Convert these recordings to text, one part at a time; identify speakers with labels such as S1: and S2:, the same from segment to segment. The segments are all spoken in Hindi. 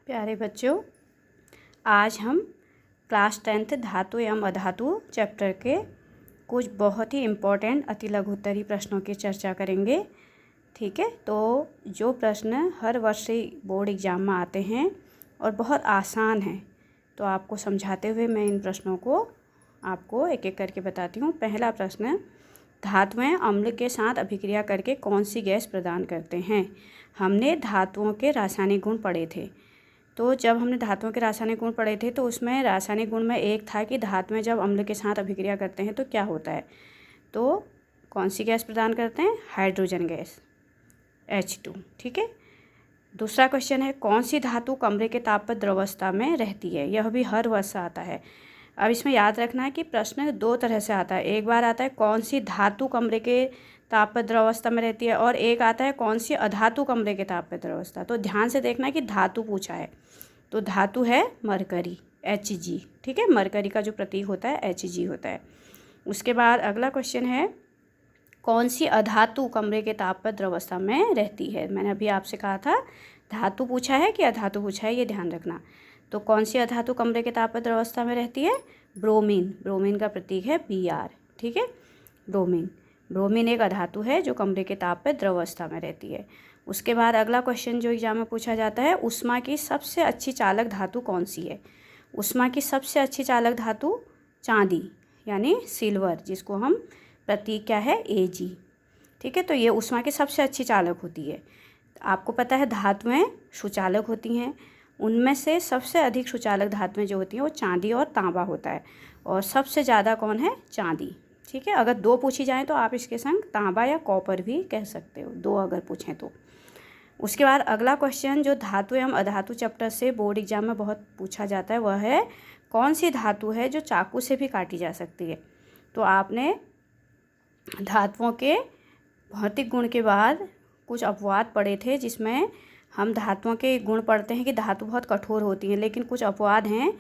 S1: प्यारे बच्चों, आज हम क्लास 10th धातु एवं अधातु चैप्टर के कुछ बहुत ही इम्पोर्टेंट अति लघुत्तरी प्रश्नों की चर्चा करेंगे। ठीक है, तो जो प्रश्न हर वर्ष बोर्ड एग्ज़ाम में आते हैं और बहुत आसान हैं, तो आपको समझाते हुए मैं इन प्रश्नों को आपको एक एक करके बताती हूँ। पहला प्रश्न, धातुएं अम्ल के साथ अभिक्रिया करके कौन सी गैस प्रदान करते हैं। हमने धातुओं के रासायनिक गुण पढ़े थे। तो जब हमने धातुओं के रासायनिक गुण पढ़े थे तो उसमें रासायनिक गुण में एक था कि धातुएं जब अम्ल के साथ अभिक्रिया करते हैं तो क्या होता है। तो कौन सी गैस प्रदान करते हैं, हाइड्रोजन गैस H2। ठीक है, दूसरा क्वेश्चन है, कौन सी धातु कमरे के ताप पर द्रवावस्था में रहती है। यह भी हर वर्ष आता है। अब इसमें याद रखना है कि प्रश्न दो तरह से आता है। एक बार आता है कौन सी धातु कमरे के ताप पर द्रवावस्था में रहती है, और एक आता है कौन सी अधातु कमरे के ताप पर द्रवावस्था। तो ध्यान से देखना है कि धातु पूछा है, तो धातु है मरकरी Hg। ठीक है, मरकरी का जो प्रतीक होता है Hg होता है। उसके बाद अगला क्वेश्चन है, कौन सी अधातु कमरे के ताप पर द्रवावस्था में रहती है। मैंने अभी आपसे कहा था धातु पूछा है कि अधातु पूछा है, ये ध्यान रखना। तो कौन सी अधातु कमरे के ताप पर द्रवावस्था में रहती है, ब्रोमीन। ब्रोमीन का प्रतीक है Br। ठीक है, ब्रोमीन एक अधातु है जो कमरे के ताप पर द्रवावस्था में रहती है। उसके बाद अगला क्वेश्चन जो एग्जाम में पूछा जाता है, ऊष्मा की सबसे अच्छी चालक धातु कौन सी है। ऊष्मा की सबसे अच्छी चालक धातु चांदी यानी सिल्वर, जिसको हम प्रतीक क्या है Ag। ठीक है, तो ये ऊष्मा की सबसे अच्छी चालक होती है। आपको पता है धातुएं सुचालक होती हैं, उनमें से सबसे अधिक सुचालक धातुएं जो होती हैं वो चांदी और तांबा होता है, और सबसे ज़्यादा कौन है, चांदी। ठीक है, अगर दो पूछी जाए तो आप इसके संग तांबा या कॉपर भी कह सकते हो, दो अगर पूछें तो। उसके बाद अगला क्वेश्चन जो धातु एवं अधातु चैप्टर से बोर्ड एग्जाम में बहुत पूछा जाता है, वह है कौन सी धातु है जो चाकू से भी काटी जा सकती है। तो आपने धातुओं के भौतिक गुण के बाद कुछ अपवाद पढ़े थे, जिसमें हम धातुओं के गुण पढ़ते हैं कि धातु बहुत कठोर होती हैं, लेकिन कुछ अपवाद हैं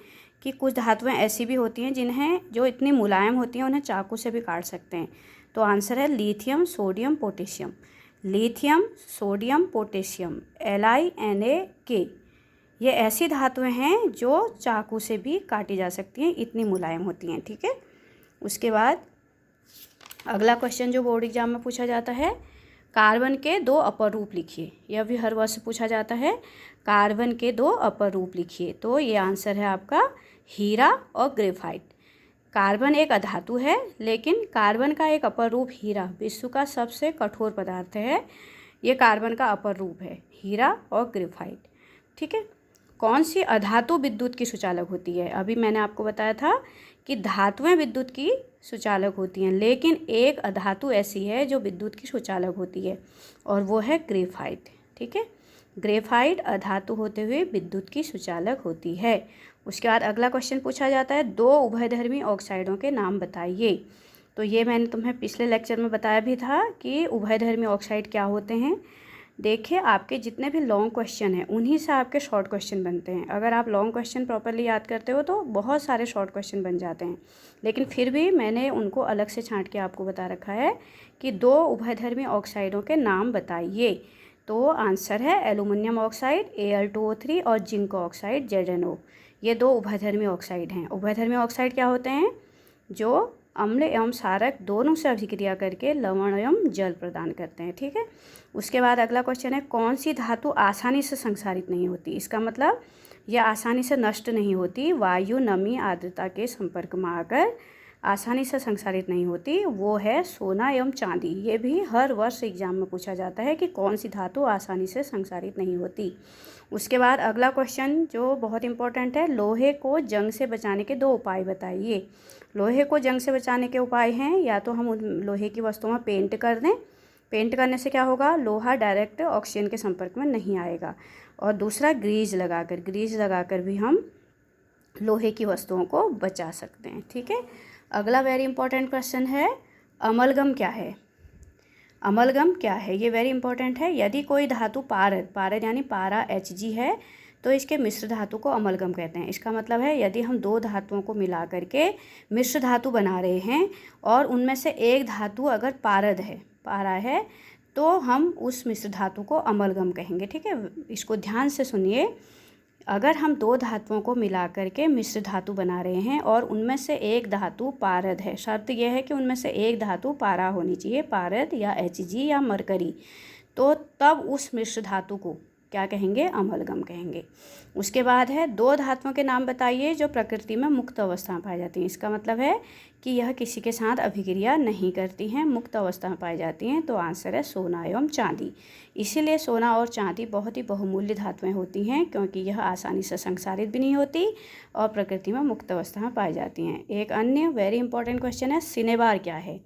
S1: कि कुछ धातुएं ऐसी भी होती हैं जिन्हें जो इतनी मुलायम होती हैं उन्हें चाकू से भी काट सकते हैं। तो आंसर है lithium, sodium, potassium. Lithium, sodium, potassium LiNaK, ये ऐसी धातुएं हैं जो चाकू से भी काटी जा सकती हैं, इतनी मुलायम होती हैं। ठीक है, उसके बाद अगला क्वेश्चन जो बोर्ड एग्जाम में पूछा जाता है, कार्बन के दो अपर रूप लिखिए। यह भी हर वर्ष पूछा जाता है, कार्बन के दो अपर रूप लिखिए। तो ये आंसर है आपका हीरा और ग्रेफाइट। कार्बन एक अधातु है, लेकिन कार्बन का एक अपर रूप हीरा विश्व का सबसे कठोर पदार्थ है। ये कार्बन का अपर रूप है, हीरा और ग्रेफाइट। ठीक है, कौन सी अधातु विद्युत की सुचालक होती है। अभी मैंने आपको बताया था कि धातुएं विद्युत की सुचालक होती हैं, लेकिन एक अधातु ऐसी है जो विद्युत की सुचालक होती है, और वो है ग्रेफाइट। ठीक है, ग्रेफाइट अधातु होते हुए विद्युत की सुचालक होती है। उसके बाद अगला क्वेश्चन पूछा जाता है, दो उभयधर्मी ऑक्साइडों के नाम बताइए। तो ये मैंने तुम्हें पिछले लेक्चर में बताया भी था कि उभयधर्मी ऑक्साइड क्या होते हैं। देखिए, आपके जितने भी लॉन्ग क्वेश्चन हैं उन्हीं से आपके शॉर्ट क्वेश्चन बनते हैं। अगर आप लॉन्ग क्वेश्चन प्रॉपरली याद करते हो तो बहुत सारे शॉर्ट क्वेश्चन बन जाते हैं, लेकिन फिर भी मैंने उनको अलग से छांट के आपको बता रखा है कि दो उभयधर्मी ऑक्साइडों के नाम बताइए। तो आंसर है एल्यूमिनियम ऑक्साइड Al2O3 और जिंक ऑक्साइड ZnO। ये दो उभयधर्मी ऑक्साइड हैं। उभयधर्मी ऑक्साइड क्या होते हैं, जो अम्ल एवं क्षारक दोनों से अभिक्रिया करके लवण एवं जल प्रदान करते हैं। ठीक है, उसके बाद अगला क्वेश्चन है, कौन सी धातु आसानी से संक्षारित नहीं होती। इसका मतलब यह आसानी से नष्ट नहीं होती, वायु, नमी, आर्द्रता के संपर्क में आकर आसानी से संक्षारित नहीं होती, वो है सोना एवं चांदी। ये भी हर वर्ष एग्जाम में पूछा जाता है कि कौन सी धातु आसानी से संक्षारित नहीं होती। उसके बाद अगला क्वेश्चन जो बहुत इंपॉर्टेंट है, लोहे को जंग से बचाने के दो उपाय बताइए। लोहे को जंग से बचाने के उपाय हैं, या तो हम लोहे की वस्तुओं में पेंट कर दें। पेंट करने से क्या होगा, लोहा डायरेक्ट ऑक्सीजन के संपर्क में नहीं आएगा। और दूसरा ग्रीज लगाकर भी हम लोहे की वस्तुओं को बचा सकते हैं। ठीक है, अगला वेरी इंपॉर्टेंट क्वेश्चन है, अमलगम क्या है। अमलगम क्या है, ये वेरी इंपॉर्टेंट है। यदि कोई धातु पारद यानी पारा Hg है तो इसके मिश्र धातु को अमलगम कहते हैं। इसका मतलब है यदि हम दो धातुओं को मिला करके मिश्र धातु बना रहे हैं और उनमें से एक धातु अगर पारा है तो हम उस मिश्र धातु को अमलगम कहेंगे। ठीक है, इसको ध्यान से सुनिए। अगर हम दो धातुओं को मिला करके मिश्र धातु बना रहे हैं और उनमें से एक धातु पारद है, शर्त यह है कि उनमें से एक धातु पारा होनी चाहिए, पारद या Hg या मरकरी, तो तब उस मिश्र धातु को क्या कहेंगे? अमलगम कहेंगे। उसके बाद है दो धातुओं के नाम बताइए जो प्रकृति में मुक्त अवस्था में पाई जाती हैं। इसका मतलब है कि यह किसी के साथ अभिक्रिया नहीं करती हैं, मुक्त अवस्था में पाई जाती हैं। तो आंसर है सोना एवं चांदी। इसीलिए सोना और चांदी बहुत ही बहुमूल्य धातुएं होती हैं, क्योंकि यह आसानी से संसारित भी नहीं होती और प्रकृति में मुक्त अवस्था में पाई जाती हैं। एक अन्य वेरी इंपॉर्टेंट क्वेश्चन है, सिनेबार क्या है?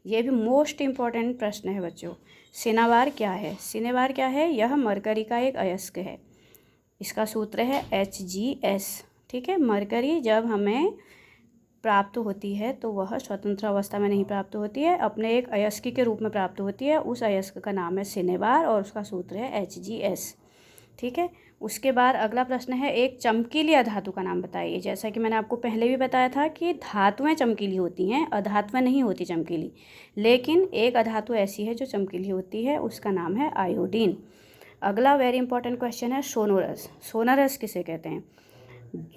S1: ये भी मोस्ट इम्पॉर्टेंट प्रश्न है बच्चों। सिनेबार क्या है? सिनेबार क्या है? यह मरकरी का एक अयस्क है। इसका सूत्र है Hgs। ठीक है, मरकरी जब हमें प्राप्त होती है तो वह स्वतंत्र अवस्था में नहीं प्राप्त होती है, अपने एक अयस्क के रूप में प्राप्त होती है। उस अयस्क का नाम है सिनेबार और उसका सूत्र है Hgs। ठीक है, उसके बाद अगला प्रश्न है, एक चमकीली अधातु का नाम बताइए। जैसा कि मैंने आपको पहले भी बताया था कि धातुएं चमकीली होती हैं, अधातुएं नहीं होती चमकीली, लेकिन एक अधातु ऐसी है जो चमकीली होती है, उसका नाम है आयोडीन। अगला वेरी इंपॉर्टेंट क्वेश्चन है, सोनोरस। सोनोरस किसे कहते हैं?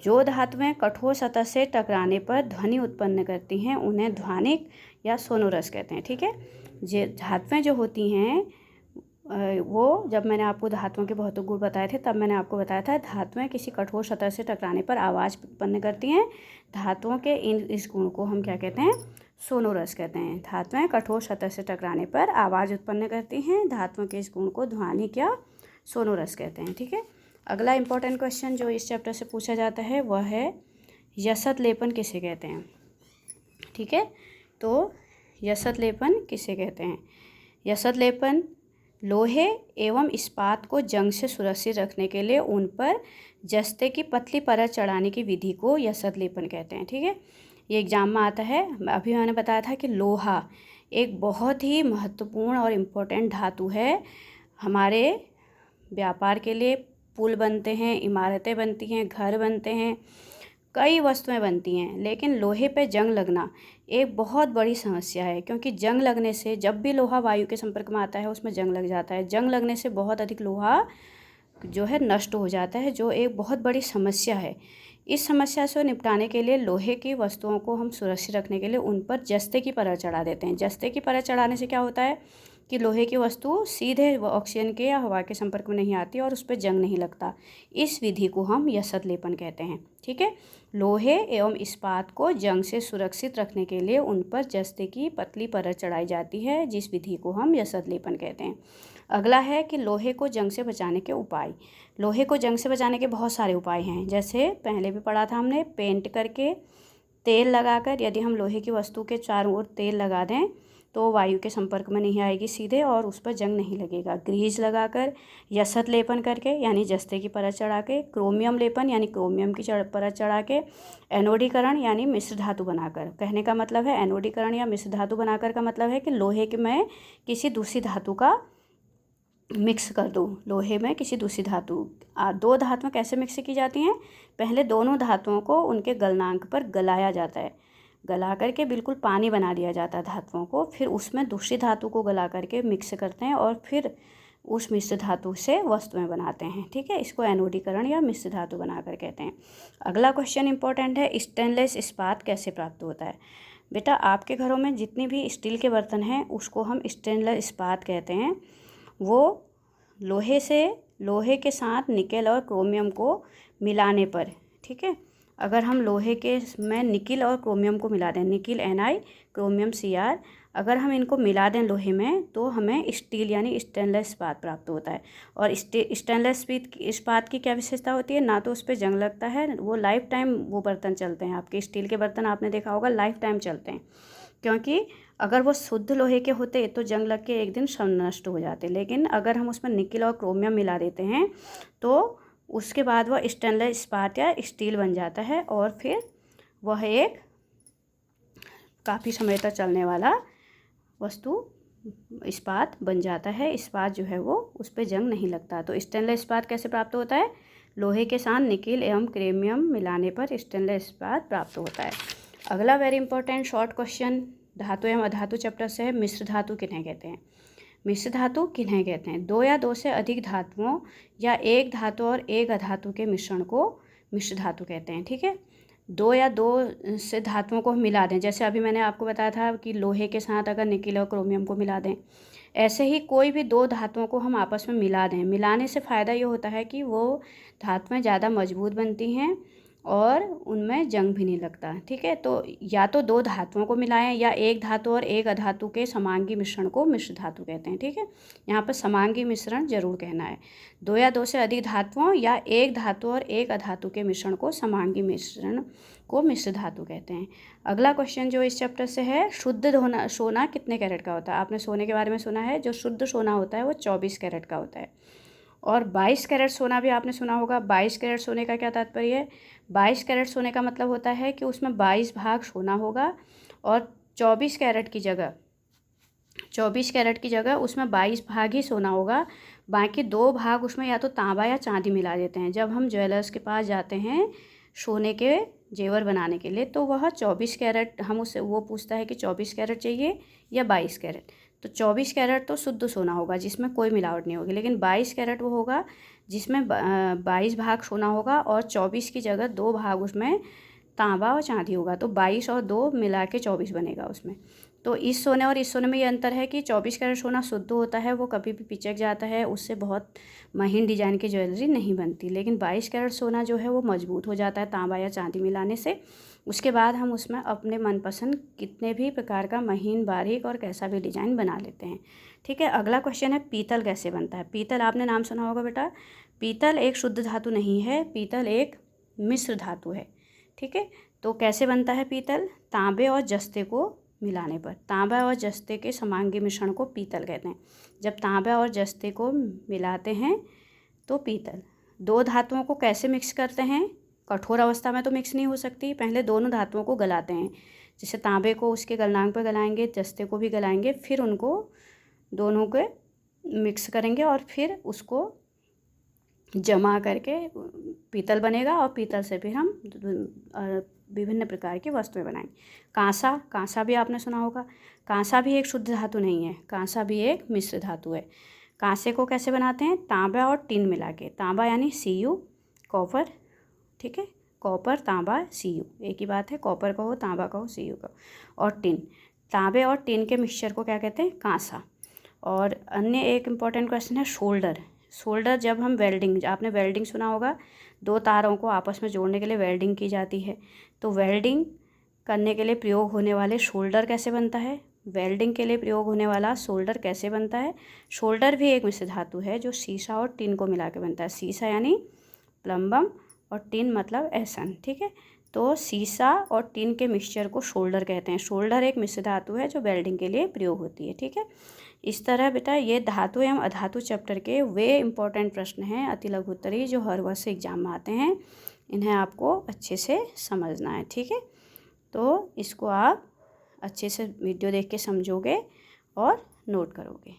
S1: जो धातुएं कठोर सतह से टकराने पर ध्वनि उत्पन्न करती हैं उन्हें ध्वनिक या सोनोरस कहते हैं। ठीक है, ये धातुएं जो होती हैं वो, जब मैंने आपको धातुओं के भौतिक गुण बताए थे तब मैंने आपको बताया था धातुएं किसी कठोर सतह से टकराने पर आवाज़ उत्पन्न करती हैं। धातुओं के इस गुण को हम क्या कहते हैं? सोनोरस कहते हैं। धातुएं कठोर सतह से टकराने पर आवाज़ उत्पन्न करती हैं, धातुओं के इस गुण को ध्वनिक या सोनोरस कहते हैं। ठीक है, अगला इंपॉर्टेंट क्वेश्चन जो इस चैप्टर से पूछा जाता है वह है, यशत लेपन किसे कहते हैं? ठीक है, तो यशत लेपन किसे कहते हैं? यशत लेपन लोहे एवं इस्पात को जंग से सुरक्षित रखने के लिए उन पर जस्ते की पतली परत चढ़ाने की विधि को यशत लेपन कहते हैं। ठीक है, ये एग्जाम में आता है। अभी मैंने बताया था कि लोहा एक बहुत ही महत्वपूर्ण और इम्पोर्टेंट धातु है। हमारे व्यापार के लिए पुल बनते हैं, इमारतें बनती हैं, घर बनते हैं, कई वस्तुएं बनती हैं, लेकिन लोहे पे जंग लगना एक बहुत बड़ी समस्या है, क्योंकि जंग लगने से, जब भी लोहा वायु के संपर्क में आता है उसमें जंग लग जाता है। जंग लगने से बहुत अधिक लोहा जो है नष्ट हो जाता है, जो एक बहुत बड़ी समस्या है। इस समस्या से निपटाने के लिए लोहे की वस्तुओं को हम सुरक्षित रखने के लिए उन पर जस्ते की परत चढ़ा देते हैं। जस्ते की परत चढ़ाने से क्या होता है कि लोहे की वस्तु सीधे ऑक्सीजन के या हवा के संपर्क में नहीं आती और उस पर जंग नहीं लगता। इस विधि को हम यशत लेपन कहते हैं। ठीक है, लोहे एवं इस्पात को जंग से सुरक्षित रखने के लिए उन पर जस्ते की पतली परत चढ़ाई जाती है, जिस विधि को हम यशत लेपन कहते हैं। अगला है कि लोहे को जंग से बचाने के उपाय। लोहे को जंग से बचाने के बहुत सारे उपाय हैं, जैसे पहले भी पढ़ा था हमने, पेंट करके, तेल लगाकर। यदि हम लोहे की वस्तु के चारों ओर तेल लगा दें तो वायु के संपर्क में नहीं आएगी सीधे और उस पर जंग नहीं लगेगा। ग्रीज लगाकर, यशत लेपन करके यानी जस्ते की परत चढ़ा के, क्रोमियम लेपन यानी क्रोमियम की परत चढ़ा के, एनोडीकरण यानी मिश्र धातु बनाकर। कहने का मतलब है एनोडीकरण या मिश्र धातु बनाकर का मतलब है कि लोहे के में किसी दूसरी धातु का मिक्स कर दो। लोहे में किसी दूसरी धातु, दो धातुएं कैसे मिक्स की जाती हैं? पहले दोनों धातुओं को उनके गलनांक पर गलाया जाता है, गला करके बिल्कुल पानी बना दिया जाता है धातुओं को, फिर उसमें दूसरी धातु को गला करके मिक्स करते हैं और फिर उस मिश्र धातु से वस्तुएं बनाते हैं। ठीक है, इसको एनोडीकरण या मिश्र धातु बनाकर कहते हैं। अगला क्वेश्चन इंपॉर्टेंट है, स्टेनलेस इस्पात कैसे प्राप्त होता है? बेटा, आपके घरों में जितनी भी स्टील के बर्तन हैं उसको हम स्टेनलेस इस्पात कहते हैं। वो लोहे के साथ निकेल और क्रोमियम को मिलाने पर, ठीक है, अगर हम लोहे के में निकिल और क्रोमियम को मिला दें, निकिल Na, क्रोमियम Cr, अगर हम इनको मिला दें लोहे में तो हमें स्टील यानी स्टेनलेस इस्पात प्राप्त होता है। और स्टेनलेस इस्पात की क्या विशेषता होती है? ना तो उस पर जंग लगता है, वो लाइफ टाइम वो बर्तन चलते हैं। आपके स्टील के बर्तन आपने देखा होगा लाइफ टाइम चलते हैं, क्योंकि अगर वो शुद्ध लोहे के होते तो जंग लग के एक दिन सब नष्ट हो जाते, लेकिन अगर हम उसमें निकिल और क्रोमियम मिला देते हैं तो उसके बाद वह स्टेनलेस इस्पात या स्टील बन जाता है और फिर वह एक काफ़ी समय तक चलने वाला वस्तु इस्पात बन जाता है। इस्पात जो है वो उस पर जंग नहीं लगता। तो स्टेनलेस इस्पात कैसे प्राप्त होता है? लोहे के साथ निकिल एवं क्रोमियम मिलाने पर स्टेनलेस इस्पात प्राप्त होता है। अगला वेरी इंपॉर्टेंट शॉर्ट क्वेश्चन धातु एवं अधातु चैप्टर से है, मिश्र धातु किन्हें कहते हैं? मिश्र धातु किन्हें कहते हैं? दो या दो से अधिक धातुओं या एक धातु और एक अधातु के मिश्रण को मिश्र धातु कहते हैं। ठीक है, दो या दो से धातुओं को मिला दें, जैसे अभी मैंने आपको बताया था कि लोहे के साथ अगर निकेल और क्रोमियम को मिला दें, ऐसे ही कोई भी दो धातुओं को हम आपस में मिला दें। मिलाने से फ़ायदा ये होता है कि वो धातुएं ज़्यादा मजबूत बनती हैं और उनमें जंग भी नहीं लगता। ठीक है, तो या तो दो धातुओं को मिलाएं या एक धातु और एक अधातु के समांगी मिश्रण को मिश्र धातु कहते हैं। ठीक है, यहाँ पर समांगी मिश्रण जरूर कहना है। दो या दो से अधिक धातुओं या एक धातु और एक अधातु के मिश्रण को समांगी मिश्रण को मिश्र धातु कहते हैं। अगला क्वेश्चन जो इस चैप्टर से है, शुद्ध सोना कितने कैरेट का होता है? आपने सोने के बारे में सुना है, जो शुद्ध सोना होता है वो 24 कैरेट का होता है। और 22 कैरेट सोना भी आपने सुना होगा। 22 कैरेट सोने का क्या तात्पर्य है? 22 कैरेट सोने का मतलब होता है कि उसमें 22 भाग सोना होगा और 24 कैरेट की जगह उसमें 22 भाग ही सोना होगा। बाकी 2 भाग उसमें या तो तांबा या चांदी मिला देते हैं। जब हम ज्वेलर्स के पास जाते हैं सोने के जेवर बनाने के लिए, तो वह 24 कैरेट, हम उससे वो पूछता है कि 24 कैरेट चाहिए या 22 कैरेट। तो 24 कैरेट तो शुद्ध सोना होगा जिसमें कोई मिलावट नहीं होगी, लेकिन 22 कैरेट वो होगा जिसमें 22 भाग सोना होगा और 24 की जगह 2 भाग उसमें तांबा और चांदी होगा। तो 22 और 2 मिला के 24 बनेगा उसमें। तो इस सोने और इस सोने में ये अंतर है कि 24 कैरेट सोना शुद्ध होता है, वो कभी भी पिचक जाता है, उससे बहुत महीन डिजाइन की ज्वेलरी नहीं बनती। लेकिन 22 कैरेट सोना जो है वो मजबूत हो जाता है तांबा या चांदी मिलाने से। उसके बाद हम उसमें अपने मनपसंद कितने भी प्रकार का महीन, बारीक और कैसा भी डिज़ाइन बना लेते हैं। ठीक है, अगला क्वेश्चन है, पीतल कैसे बनता है? पीतल आपने नाम सुना होगा बेटा। पीतल एक शुद्ध धातु नहीं है, पीतल एक मिश्र धातु है। ठीक है, तो कैसे बनता है पीतल? तांबे और जस्ते को मिलाने पर। तांबा और जस्ते के समांगी मिश्रण को पीतल कहते हैं। जब तांबा और जस्ते को मिलाते हैं तो पीतल। दो धातुओं को कैसे मिक्स करते हैं? कठोर अवस्था में तो मिक्स नहीं हो सकती, पहले दोनों धातुओं को गलाते हैं। जैसे तांबे को उसके गलनांक पर गलाएंगे, जस्ते को भी गलाएंगे, फिर उनको दोनों को मिक्स करेंगे और फिर उसको जमा करके पीतल बनेगा और पीतल से फिर हम विभिन्न प्रकार की वस्तुएं बनाएंगे। कांसा भी आपने सुना होगा। कांसा भी एक शुद्ध धातु नहीं है, कांसा भी एक मिश्र धातु है। कांसे को कैसे बनाते हैं? तांबा और टिन मिला के। तांबा यानी Cu, कॉपर। ठीक है, कॉपर, तांबा, Cu एक ही बात है। कॉपर कहो, तांबा कहो, Cu कहो। और टिन, तांबे और टिन के मिक्सचर को क्या कहते हैं? कांसा। और अन्य एक इम्पॉर्टेंट क्वेश्चन है सोल्डर। जब हम वेल्डिंग, आपने वेल्डिंग सुना होगा, 2 तारों को आपस में जोड़ने के लिए वेल्डिंग की जाती है। तो वेल्डिंग करने के लिए प्रयोग होने वाले सोल्डर कैसे बनता है? वेल्डिंग के लिए प्रयोग होने वाला सोल्डर कैसे बनता है? सोल्डर भी एक मिश्र धातु है जो सीसा और टिन को मिला के बनता है। सीसा यानी प्लम्बम और टिन मतलब एसन। ठीक है, तो सीसा और टिन के मिक्सचर को सोल्डर कहते हैं। सोल्डर एक मिश्र धातु है जो वेल्डिंग के लिए प्रयोग होती है। ठीक है, इस तरह बेटा ये धातु एवं अधातु चैप्टर के वे इम्पोर्टेंट प्रश्न हैं अति लघु उत्तरीय जो हर वर्ष एग्जाम में आते हैं। इन्हें आपको अच्छे से समझना है। ठीक है, तो इसको आप अच्छे से वीडियो देख के समझोगे और नोट करोगे।